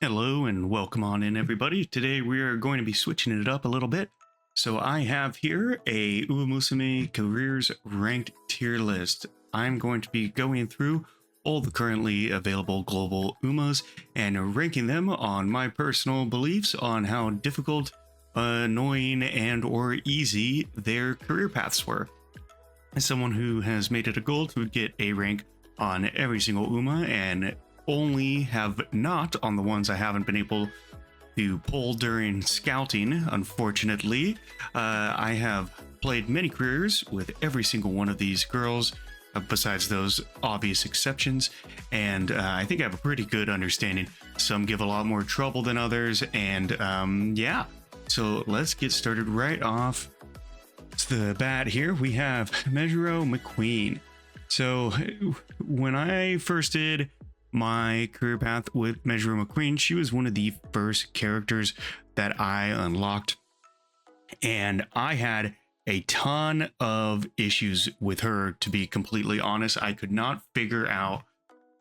Hello and welcome on in, everybody. Today we are going to be switching it up a little bit. So I have here a Umamusume careers ranked tier list. I'm going to be going through all the currently available global Umas and ranking them on my personal beliefs on how difficult, annoying, and or easy their career paths were. As someone who has made it a goal to get A rank on every single Uma and only have not on the ones I haven't been able to pull during scouting, unfortunately. I have played many careers with every single one of these girls, besides those obvious exceptions, and I think I have a pretty good understanding. Some give a lot more trouble than others, and yeah. So let's get started right off the bat here. We have Mejiro McQueen. So when I first did my career path with Mejiro McQueen, she was one of the first characters that I unlocked, and I had a ton of issues with her, to be completely honest. I could not figure out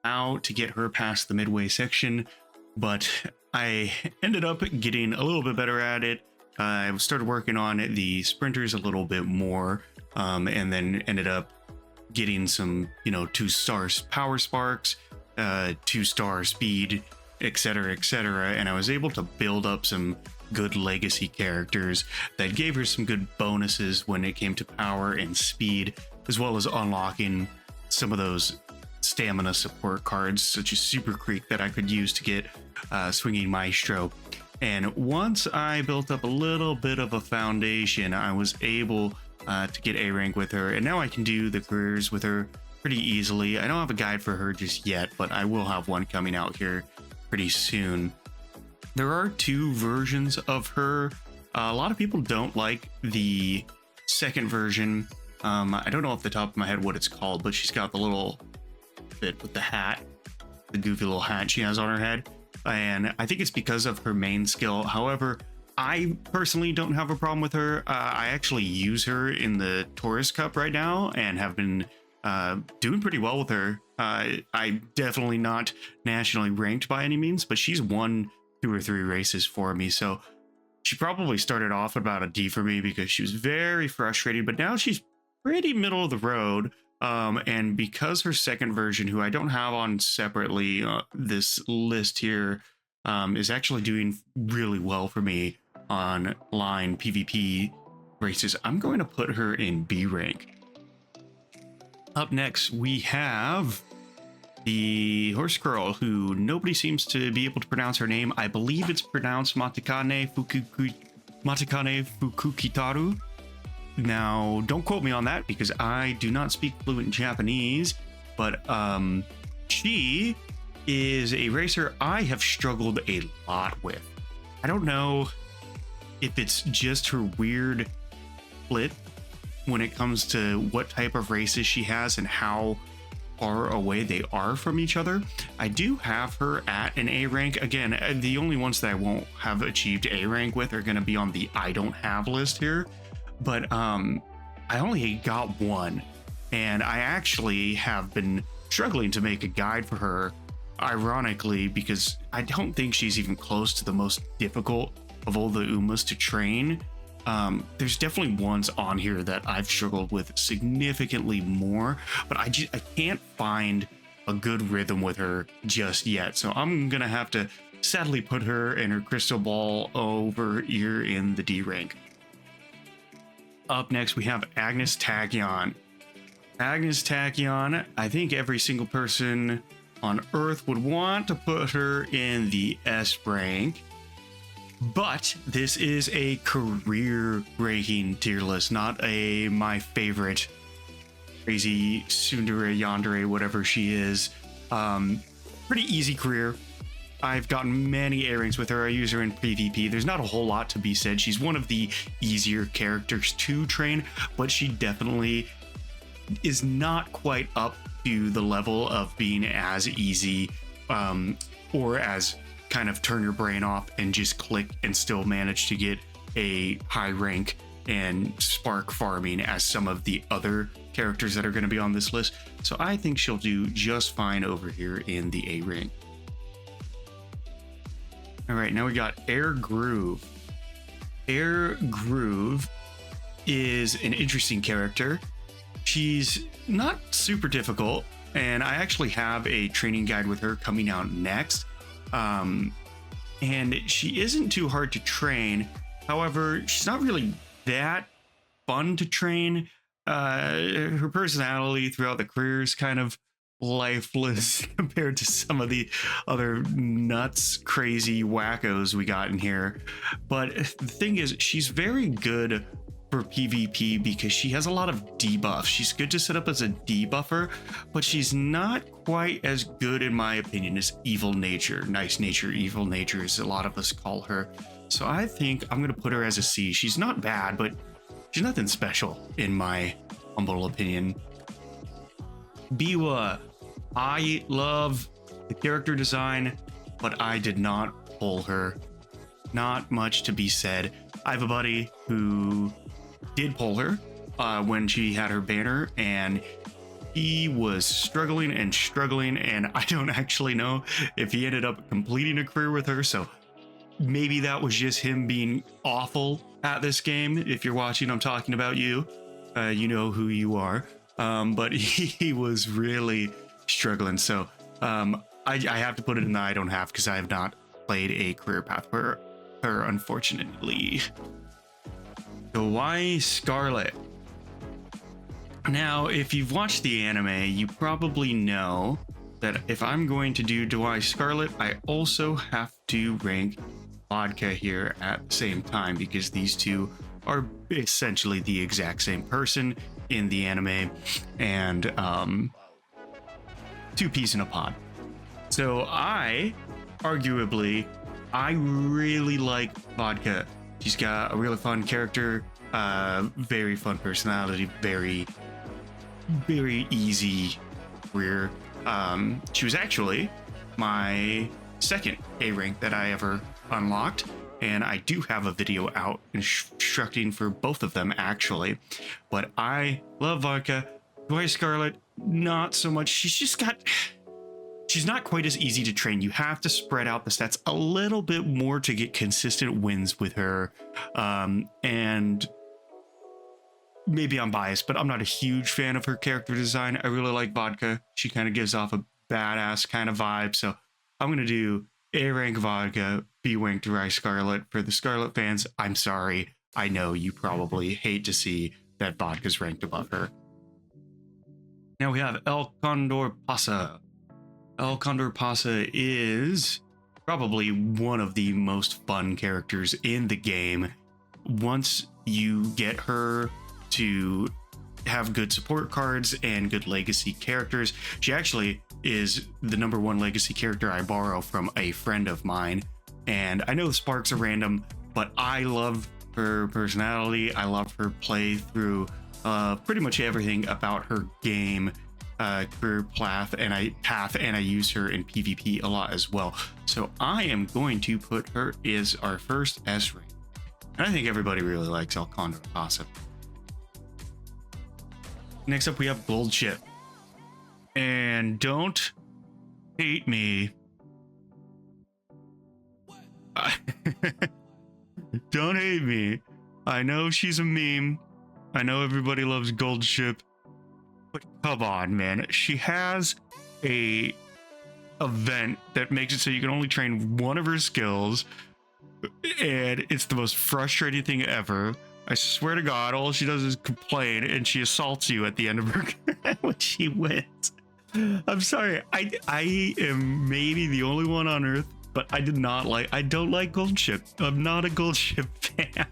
how to get her past the midway section, but I ended up getting a little bit better at it. I started working on the sprinters a little bit more, and then ended up getting some 2-star power sparks, 2-star speed, etc., and I was able to build up some good legacy characters that gave her some good bonuses when it came to power and speed, as well as unlocking some of those stamina support cards such as Super Creek that I could use to get Swinging Maestro. And once I built up a little bit of a foundation, I was able to get A rank with her, and now I can do the careers with her pretty easily. I don't have a guide for her just yet, but I will have one coming out here pretty soon. There are 2 versions of her. A lot of people don't like the second version. I don't know off the top of my head what it's called, but she's got the little bit with the hat, the goofy little hat she has on her head, and I think it's because of her main skill. However, I personally don't have a problem with her. I actually use her in the Tourist Cup right now and have been doing pretty well with her. I'm definitely not nationally ranked by any means, but she's won 2 or 3 races for me. So she probably started off about a D for me because she was very frustrating, but now she's pretty middle of the road. And because her second version, who I don't have on separately, this list here, is actually doing really well for me on line PvP races, I'm going to put her in B rank. Up next, we have the horse girl who nobody seems to be able to pronounce her name. I believe it's pronounced Matakane Fukukitaru. Now, don't quote me on that because I do not speak fluent Japanese, but she is a racer I have struggled a lot with. I don't know if it's just her weird split when it comes to what type of races she has and how far away they are from each other. I do have her at an A rank. Again, the only ones that I won't have achieved A rank with are going to be on the I don't have list here, but I only got 1, and I actually have been struggling to make a guide for her, ironically, because I don't think she's even close to the most difficult of all the Umas to train. There's definitely ones on here that I've struggled with significantly more, but I can't find a good rhythm with her just yet. So I'm gonna have to sadly put her and her crystal ball over here in the D rank. Up next, we have Agnes Tachyon. Agnes Tachyon, I think every single person on Earth would want to put her in the S rank. But this is a career ranking tier list, not a my favorite crazy tsundere yandere, whatever she is. Pretty easy career. I've gotten many A ranks with her. I use her in PvP. There's not a whole lot to be said. She's one of the easier characters to train, but she definitely is not quite up to the level of being as easy or as kind of turn your brain off and just click and still manage to get a high rank and spark farming as some of the other characters that are going to be on this list. So I think she'll do just fine over here in the A rank. All right, now we got Air Groove. Air Groove is an interesting character. She's not super difficult, and I actually have a training guide with her coming out next. And she isn't too hard to train. However, she's not really that fun to train. Her personality throughout the career is kind of lifeless compared to some of the other nuts, crazy wackos we got in here. But the thing is, she's very good for PvP because she has a lot of debuffs. She's good to set up as a debuffer, but she's not quite as good, in my opinion, as Evil Nature. Nice Nature, Evil Nature, as a lot of us call her. So I think I'm going to put her as a C. She's not bad, but she's nothing special, in my humble opinion. Biwa. I love the character design, but I did not pull her. Not much to be said. I have a buddy who did pull her when she had her banner, and he was struggling, and I don't actually know if he ended up completing a career with her, so maybe that was just him being awful at this game. If you're watching, I'm talking about you. You know who you are. But he was really struggling, so I have to put it in the I don't have, because I have not played a career path for her, unfortunately. So why Scarlet? Now, if you've watched the anime, you probably know that if I'm going to do Dwai Scarlet, I also have to rank Vodka here at the same time, because these two are essentially the exact same person in the anime, and two peas in a pod. So I really like Vodka. She's got a really fun character, very fun personality, very easy career. She was actually my second A rank that I ever unlocked, and I do have a video out instructing for both of them, actually. But I love Vodka. Dwai Scarlet, not so much. She's not quite as easy to train. You have to spread out the stats a little bit more to get consistent wins with her. And maybe I'm biased, but I'm not a huge fan of her character design. I really like Vodka. She kind of gives off a badass kind of vibe. So I'm going to do A rank Vodka, B rank Dwai Scarlet. For the Scarlet fans, I'm sorry. I know you probably hate to see that Vodka's ranked above her. Now we have El Condor Pasa. El Condor Pasa is probably one of the most fun characters in the game. Once you get her to have good support cards and good legacy characters, she actually is the #1 legacy character I borrow from a friend of mine. And I know the sparks are random, but I love her personality. I love her play through pretty much everything about her game career path, and I use her in PvP a lot as well. So I am going to put her as our first S rank, and I think everybody really likes El Condor Pasa. Next up, we have Gold Ship, and don't hate me. Don't hate me. I know she's a meme. I know everybody loves Gold Ship. But come on, man. She has a event that makes it so you can only train one of her skills, and it's the most frustrating thing ever. I swear to God, all she does is complain, and she assaults you at the end of her when she wins. I'm sorry. I am maybe the only one on Earth, but I don't like Gold Ship. I'm not a Gold Ship fan.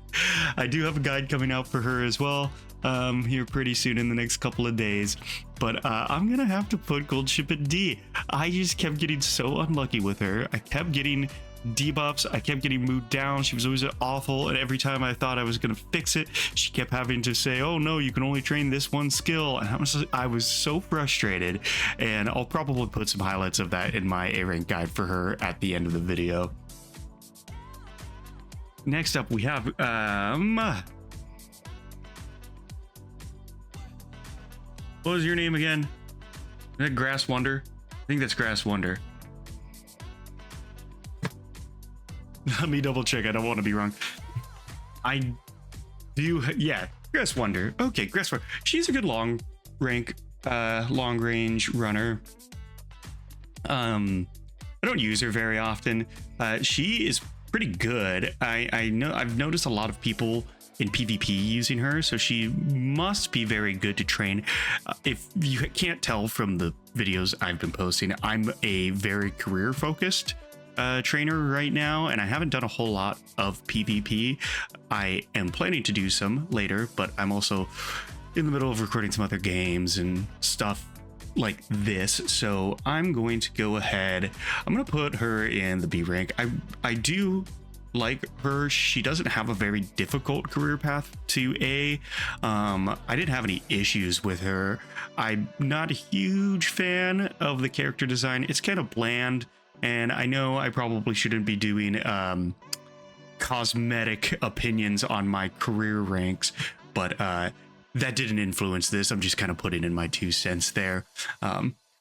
I do have a guide coming out for her as well, here pretty soon in the next couple of days, but I'm gonna have to put Gold Ship at D. I just kept getting so unlucky with her. I kept getting debuffs, I kept getting moved down. She was always awful, and every time I thought I was gonna fix it, she kept having to say, oh no, you can only train this one skill, and I was so frustrated. And I'll probably put some highlights of that in my A rank guide for her at the end of the video. Next up, we have what was your name again? Is that Grass Wonder? I think that's Grass Wonder. Let me double check. I don't want to be wrong. I do. Yeah. Grass Wonder. Okay. Grass Wonder. She's a good long range runner. I don't use her very often. She is pretty good. I know I've noticed a lot of people in PvP using her, so she must be very good to train. If you can't tell from the videos I've been posting, I'm a very career focused trainer right now, and I haven't done a whole lot of PvP. I am planning to do some later, but I'm also in the middle of recording some other games and stuff like this, so I'm going to go ahead. I'm going to put her in the B rank. I do like her. She doesn't have a very difficult career path to A. I didn't have any issues with her. I'm not a huge fan of the character design. It's kind of bland, and I know I probably shouldn't be doing cosmetic opinions on my career ranks, but that didn't influence this. I'm just kind of putting in my 2 cents there.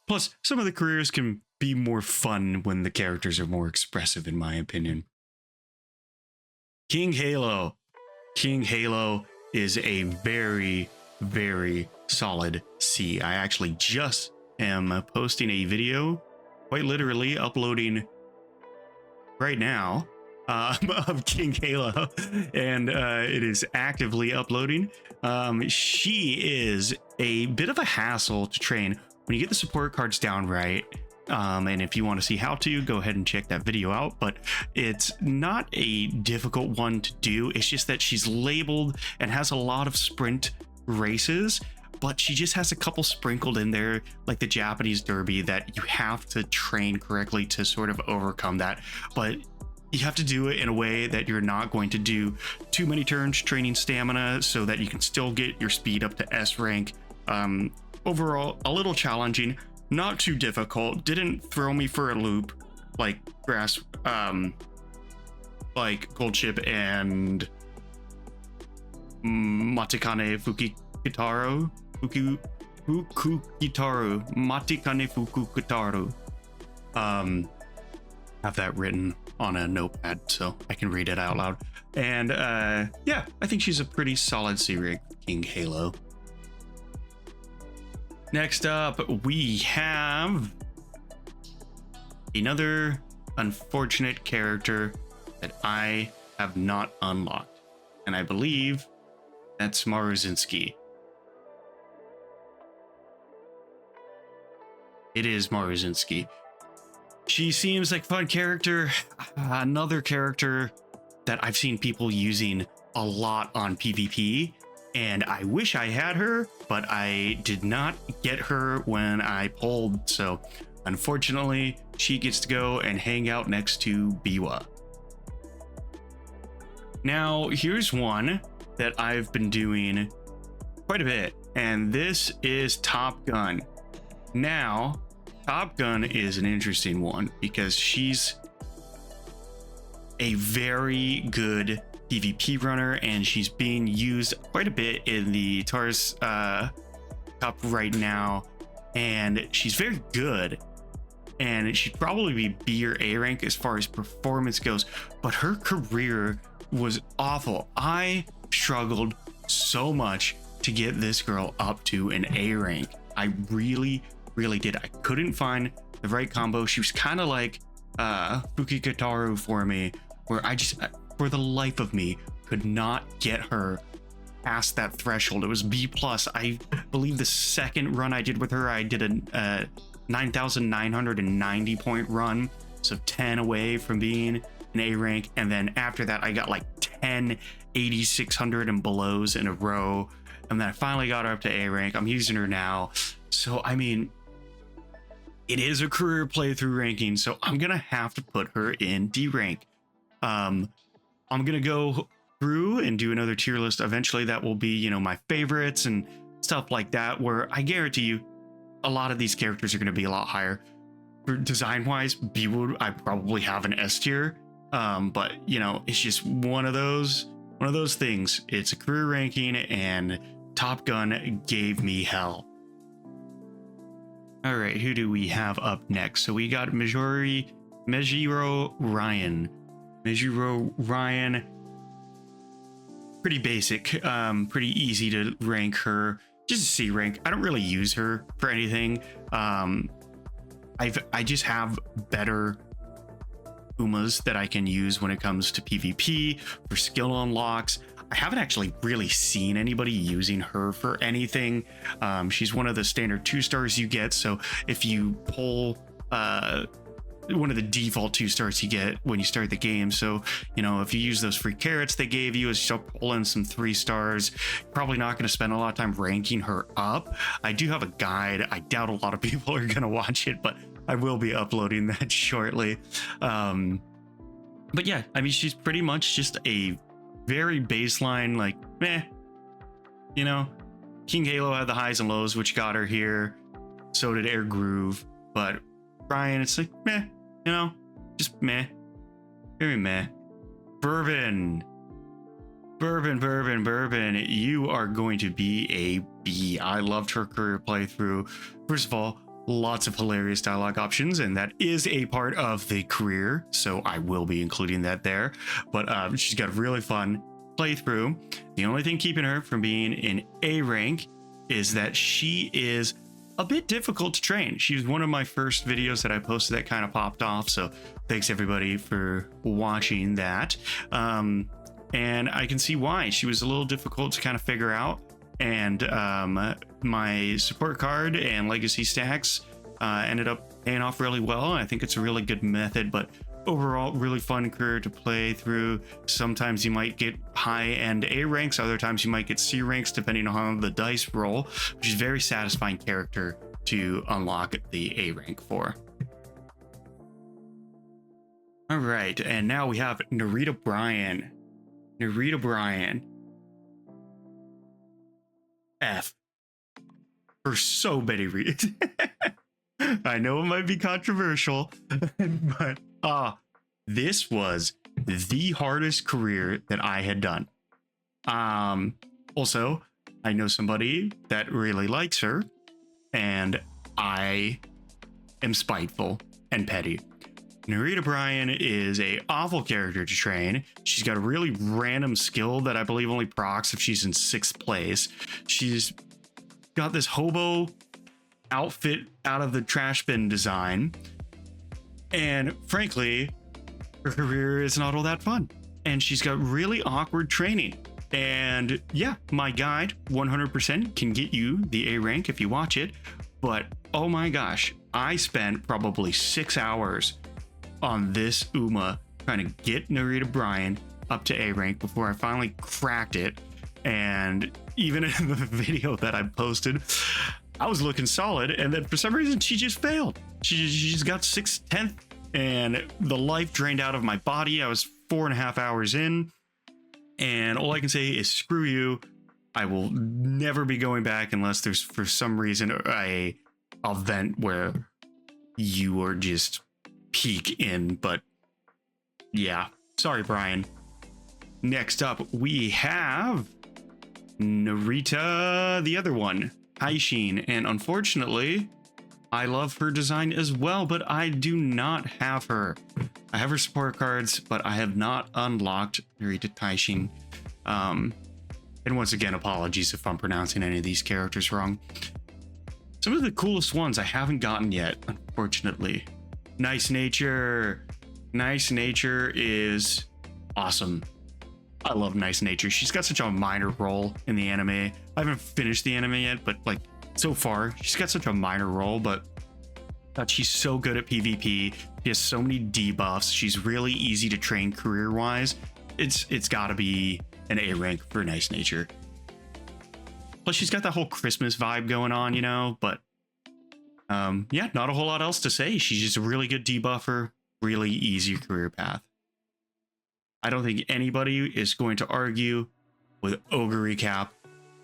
Plus, some of the careers can be more fun when the characters are more expressive, in my opinion. King Halo. King Halo is a very, very solid C. I actually just am posting a video, quite literally uploading right now, of King Halo, and it is actively uploading. She is a bit of a hassle to train when you get the support cards down right. And if you want to see how to, go ahead and check that video out. But it's not a difficult one to do. It's just that she's labeled and has a lot of sprint races, but she just has a couple sprinkled in there, like the Japanese Derby, that you have to train correctly to sort of overcome that. But you have to do it in a way that you're not going to do too many turns training stamina, so that you can still get your speed up to S rank. Overall, a little challenging, not too difficult. Didn't throw me for a loop like like Gold Chip and Matikane Fukukitaru. Matikane Fukukitaru. Have that written on a notepad so I can read it out loud. And yeah, I think she's a pretty solid C-rank King Halo. Next up, we have another unfortunate character that I have not unlocked, and I believe that's Maruzinski. It is Maruzinski. She seems like a fun character. Another character that I've seen people using a lot on PvP, and I wish I had her, but I did not get her when I pulled. So unfortunately, she gets to go and hang out next to Biwa. Now, here's one that I've been doing quite a bit, and this is Top Gun. Now, Top Gun is an interesting one because she's a very good PvP runner, and she's being used quite a bit in the Taurus Cup right now, and she's very good, and she'd probably be B or A rank as far as performance goes, but her career was awful. I struggled so much to get this girl up to an A rank. I really did. I couldn't find the right combo. She was kind of like Fukukitaru for me, where I just, for the life of me, could not get her past that threshold. It was B+. I believe the second run I did with her, I did a 9,990 point run, so 10 away from being an A rank, and then after that I got like 10 8,600 and belows in a row, and then I finally got her up to A rank. I'm using her now, so I mean, it is a career playthrough ranking, so I'm gonna have to put her in D rank. I'm gonna go through and do another tier list eventually that will be, you know, my favorites and stuff like that, where I guarantee you a lot of these characters are going to be a lot higher. For design wise, B-Wood I probably have an S tier, but you know, it's just one of those things. It's a career ranking, and Top Gun gave me hell. All right, who do we have up next? So we got Mejiro Ryan. Narita Ryan, pretty basic, pretty easy to rank her. Just a C rank. I don't really use her for anything. I just have better Umas that I can use when it comes to PvP for skill unlocks. I haven't actually really seen anybody using her for anything. She's one of the standard 2-stars you get. So if you pull one of the default 2-stars you get when you start the game. So, you know, if you use those free carrots they gave you, as you pull in some 3-stars, probably not going to spend a lot of time ranking her up. I do have a guide. I doubt a lot of people are going to watch it, but I will be uploading that shortly. But yeah, I mean, she's pretty much just a very baseline, like, meh. You know, King Halo had the highs and lows, which got her here. So did Air Groove. But Brian, it's like, meh, you know, just meh. Very meh. Bourbon. You are going to be a B. I loved her career playthrough. First of all, lots of hilarious dialogue options, and that is a part of the career, so I will be including that there. But she's got a really fun playthrough. The only thing keeping her from being in A rank is that she is a bit difficult to train. She was one of my first videos that I posted that kind of popped off, so thanks everybody for watching that. And I can see why. She was a little difficult to kind of figure out. And my support card and legacy stacks ended up paying off really well. I think it's a really good method, but overall, really fun career to play through. Sometimes you might get high-end A ranks, other times you might get C ranks, depending on how the dice roll, which is a very satisfying character to unlock the A rank for. All right, and now we have Narita Brian. Narita Brian. F. For so many reasons. I know it might be controversial, but this was the hardest career that I had done. Also, I know somebody that really likes her, and I am spiteful and petty. Narita Brian is a awful character to train. She's got a really random skill that I believe only procs if she's in 6th place. She's got this hobo outfit out of the trash bin design. And frankly, her career is not all that fun. And she's got really awkward training. And yeah, my guide 100% can get you the A rank if you watch it. But oh my gosh, I spent probably 6 hours on this Uma trying to get Narita Brian up to A rank before I finally cracked it. And even in the video that I posted, I was looking solid, and then for some reason she just failed. She just got 6th, 10th, and the life drained out of my body. I was 4.5 hours in, and all I can say is screw you. I will never be going back unless there's for some reason a event where you are just peak in. But yeah, sorry Brian. Next up we have Narita, the other one, Taishin, and unfortunately I love her design as well, but I do not have her. I have her support cards, but I have not unlocked Narita Taishin. And once again, apologies if I'm pronouncing any of these characters wrong. Some of the coolest ones I haven't gotten yet, unfortunately. Nice Nature. Nice Nature is awesome. I love Nice Nature. She's got such a minor role in the anime. I haven't finished the anime yet, but like so far, she's got such a minor role, but she's so good at PvP. She has so many debuffs. She's really easy to train career-wise. It's got to be an A rank for Nice Nature. Plus, she's got that whole Christmas vibe going on, you know, but yeah, not a whole lot else to say. She's just a really good debuffer, really easy career path. I don't think anybody is going to argue with Ogreap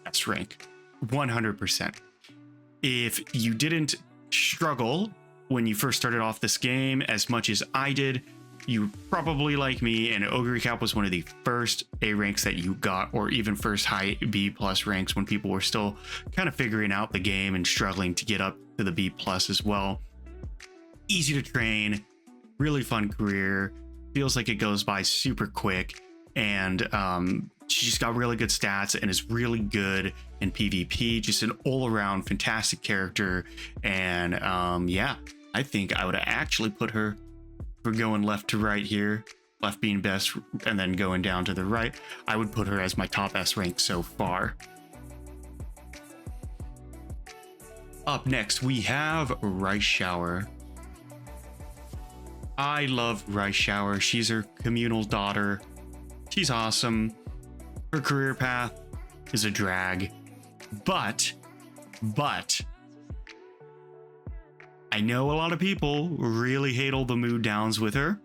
S rank. 100%. If you didn't struggle when you first started off this game as much as I did, you probably like me, and Ogreap was one of the first A ranks that you got, or even first high B plus ranks when people were still kind of figuring out the game and struggling to get up to the B plus as well. Easy to train, really fun career. feels like it goes by super quick, and she's got really good stats and is really good in PvP. Just an all-around fantastic character. And yeah, I think I would actually put her, for going left to right here, left being best and then going down to the right, I would put her as my top S rank so far. Up next, we have Rice Shower. I love Rice Shower. She's her communal daughter. She's awesome. Her career path is a drag, but I know a lot of people really hate all the mood downs with her.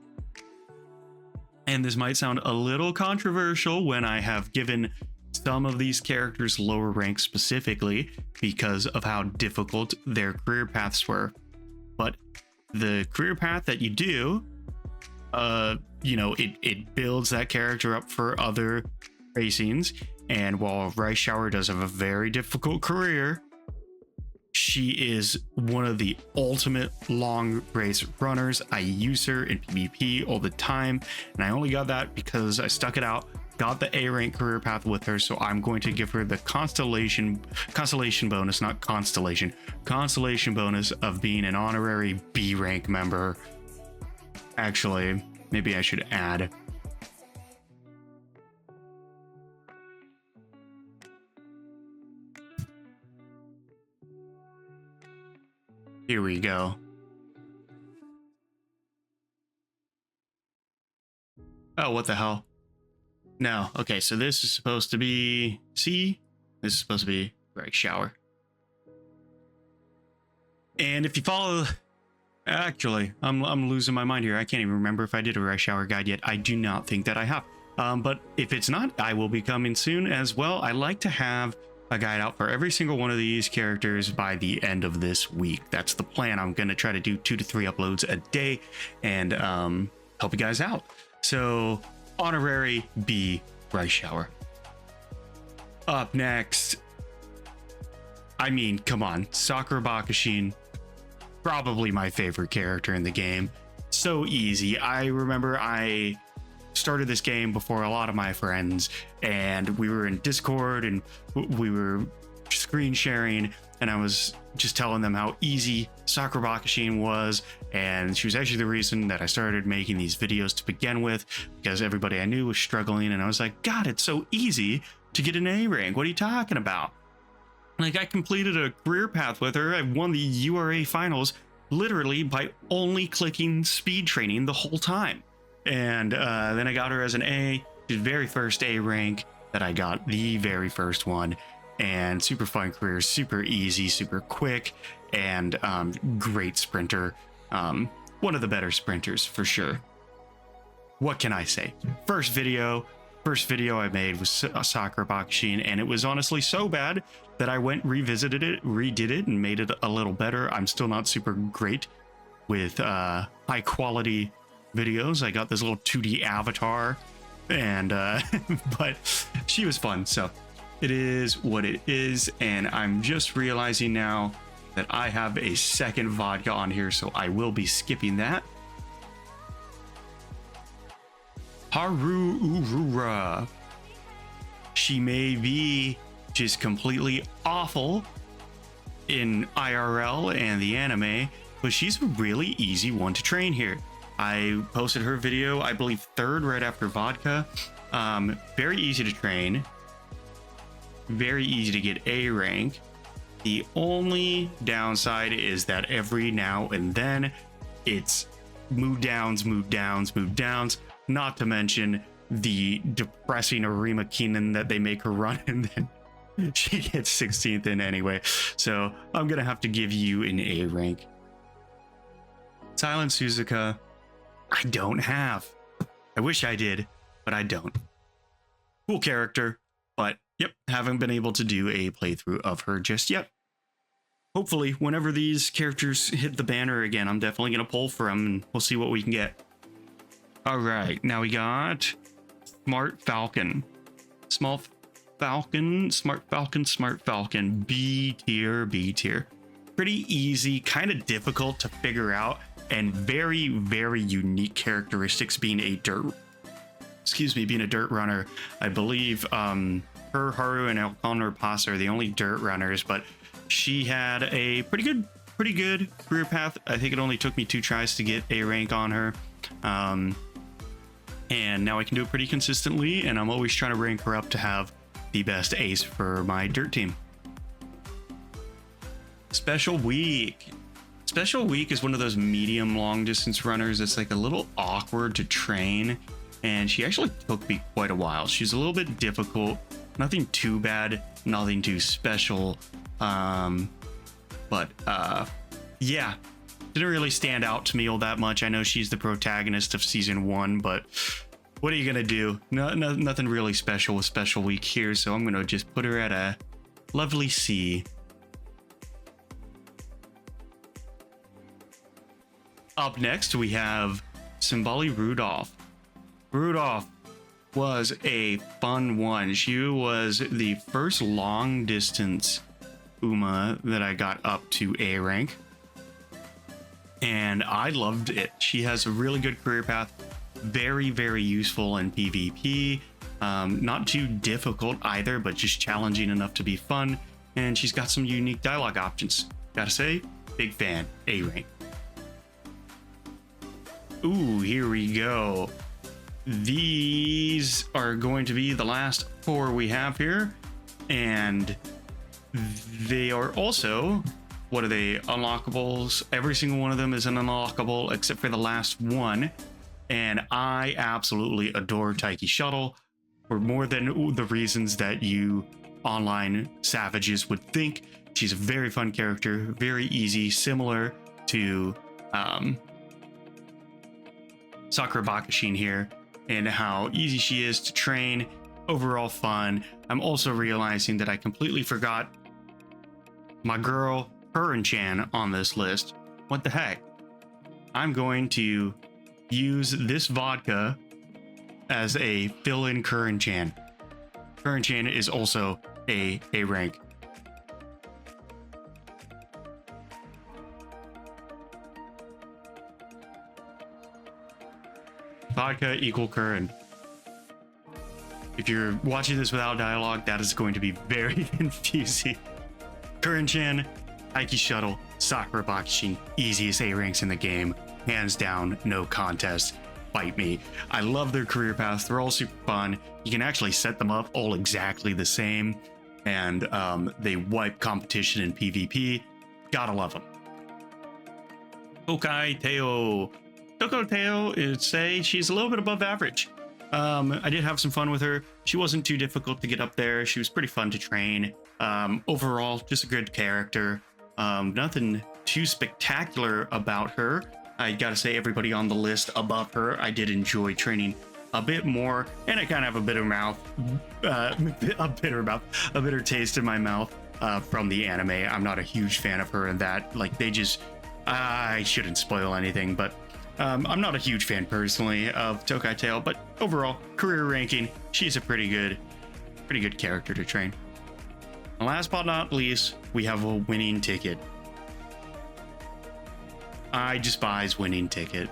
And this might sound a little controversial when I have given some of these characters lower ranks specifically because of how difficult their career paths were. But the career path that you do, you know, it builds that character up for other racings. And while Rice Shower does have a very difficult career, she is one of the ultimate long race runners. I use her in PvP all the time, and I only got that because I stuck it out, got the A rank career path with her. So I'm going to give her the constellation bonus, not constellation, constellation bonus of being an honorary B rank member. Actually, maybe I should add, here we go. Oh, what the hell? No. Okay, so this is supposed to be C. This is supposed to be Rice Shower. And if you follow, actually, I'm losing my mind here. I can't even remember if I did a Rice Shower guide yet. I do not think that I have. But if it's not, I will be coming soon as well. I like to have a guide out for every single one of these characters by the end of this week. That's the plan. I'm going to try to do 2 to 3 uploads a day and help you guys out. So honorary B Rice Shower. Up next, I mean, come on, Sakura Bakashin, probably my favorite character in the game. So easy. I remember I started this game before a lot of my friends, and we were in Discord and we were screen sharing, and I was just telling them how easy Sakura Bakashin was, and she was actually the reason that I started making these videos to begin with, because everybody I knew was struggling, and I was like, God, it's so easy to get an A rank. What are you talking about? Like, I completed a career path with her. I won the URA finals literally by only clicking speed training the whole time. And then I got her as an A, the very first A rank that I got, the very first one. And super fun career, super easy, super quick, and great sprinter. One of the better sprinters for sure. What can I say? First video I made was Sakura Bakashin, and it was honestly so bad that I went revisited it, redid it, and made it a little better. I'm still not super great with high quality videos. I got this little 2D avatar, and but she was fun, so it is what it is. And I'm just realizing now that I have a second vodka on here, so I will be skipping that. Haru Urura. She may be just completely awful in IRL and the anime, but she's a really easy one to train here. I posted her video, I believe 3rd right after vodka. Very easy to train, very easy to get A rank. The only downside is that every now and then it's mood downs, not to mention the depressing Arima Keenan that they make her run, and then she gets 16th in anyway. So I'm gonna have to give you an A rank. Silent Suzuka, I don't have. I wish I did, but I don't. Cool character, but yep, haven't been able to do a playthrough of her just yet. Hopefully, whenever these characters hit the banner again, I'm definitely going to pull for them, and we'll see what we can get. All right, now we got Smart Falcon. Smart Falcon, B tier. Pretty easy, kind of difficult to figure out and very, very unique characteristics being a dirt runner. I believe her, Haru, and Condor Pasa are the only dirt runners, but she had a pretty good career path. I think it only took me 2 tries to get A rank on her. And now I can do it pretty consistently, and I'm always trying to rank her up to have the best ace for my dirt team. Special Week. Special Week is one of those medium long distance runners that's like a little awkward to train, and she actually took me quite a while. She's a little bit difficult, nothing too bad, nothing too special, but yeah, didn't really stand out to me all that much. I know she's the protagonist of season 1, but what are you gonna do? Nothing really special with Special Week here, so I'm gonna just put her at a lovely C. Up next, we have Symboli Rudolph. Rudolph was a fun one. She was the first long distance Uma that I got up to A rank, and I loved it. She has a really good career path, very, very useful in PvP, not too difficult either, but just challenging enough to be fun, and she's got some unique dialogue options. Gotta say, big fan. A rank. Ooh, here we go. These are going to be the last 4 we have here, and they are also, what are they, unlockables? Every single one of them is an unlockable except for the last one, and I absolutely adore Taiki Shuttle for more than the reasons that you online savages would think. She's a very fun character, very easy, similar to Sakura Bakashin here, and how easy she is to train, overall fun. I'm also realizing that I completely forgot my girl Curran-chan on this list. What the heck? I'm going to use this vodka as a fill-in Curran-chan. Curran-chan is also a rank. Vodka equal Curran. If you're watching this without dialogue, that is going to be very confusing. Curran-chan, Taiki Shuttle, Sakura Bakashin, easiest A ranks in the game. Hands down, no contest. Fight me. I love their career paths. They're all super fun. You can actually set them up all exactly the same, and they wipe competition in PvP. Gotta love them. Tokai Teo. Toko Teo is say she's a little bit above average. I did have some fun with her. She wasn't too difficult to get up there. She was pretty fun to train. Overall, just a good character. Nothing too spectacular about her. I gotta say, everybody on the list above her, I did enjoy training a bit more, and I kind of have a bitter mouth, a bitter taste in my mouth from the anime. I'm not a huge fan of her in that. Like, they just, I shouldn't spoil anything, but I'm not a huge fan personally of Tokai Tale, but overall, career ranking, she's a pretty good character to train. And last but not least, we have a winning ticket. I despise winning ticket.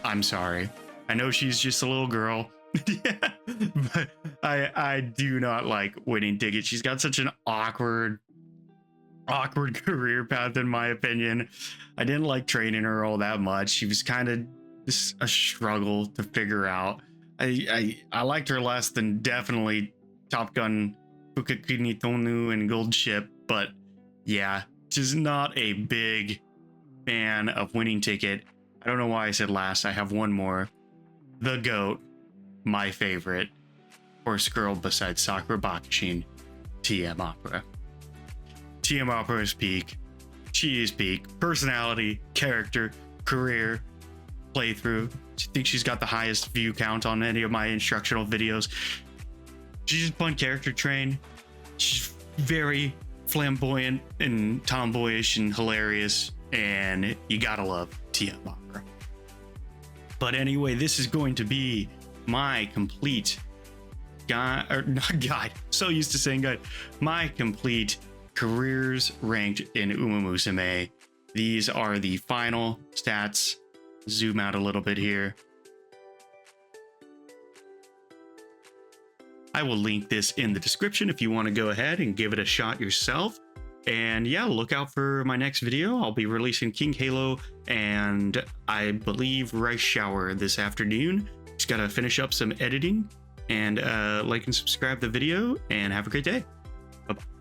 I'm sorry. I know she's just a little girl, but I do not like winning ticket. She's got such an awkward career path, in my opinion. I didn't like training her all that much. She was kind of just a struggle to figure out. I liked her less than definitely Top Gun, Fukakuni Tonu, and Gold Ship, but yeah, just not a big fan of winning ticket. I don't know why I said last. I have one more. The GOAT, my favorite horse girl besides Sakura Bakashin, TM Opera. TM Opera is peak. She is peak. Personality, character, career, playthrough. I think she's got the highest view count on any of my instructional videos. She's just fun character train. She's very flamboyant and tomboyish and hilarious, and you gotta love TM Opera. But anyway, this is going to be my complete guide. So used to saying guide. My complete careers ranked in Umamusume. These are the final stats. Zoom out a little bit here. I will link this in the description if you want to go ahead and give it a shot yourself. And yeah, look out for my next video. I'll be releasing King Halo and I believe Rice Shower this afternoon. Just gotta finish up some editing and like and subscribe the video and have a great day. Bye-bye.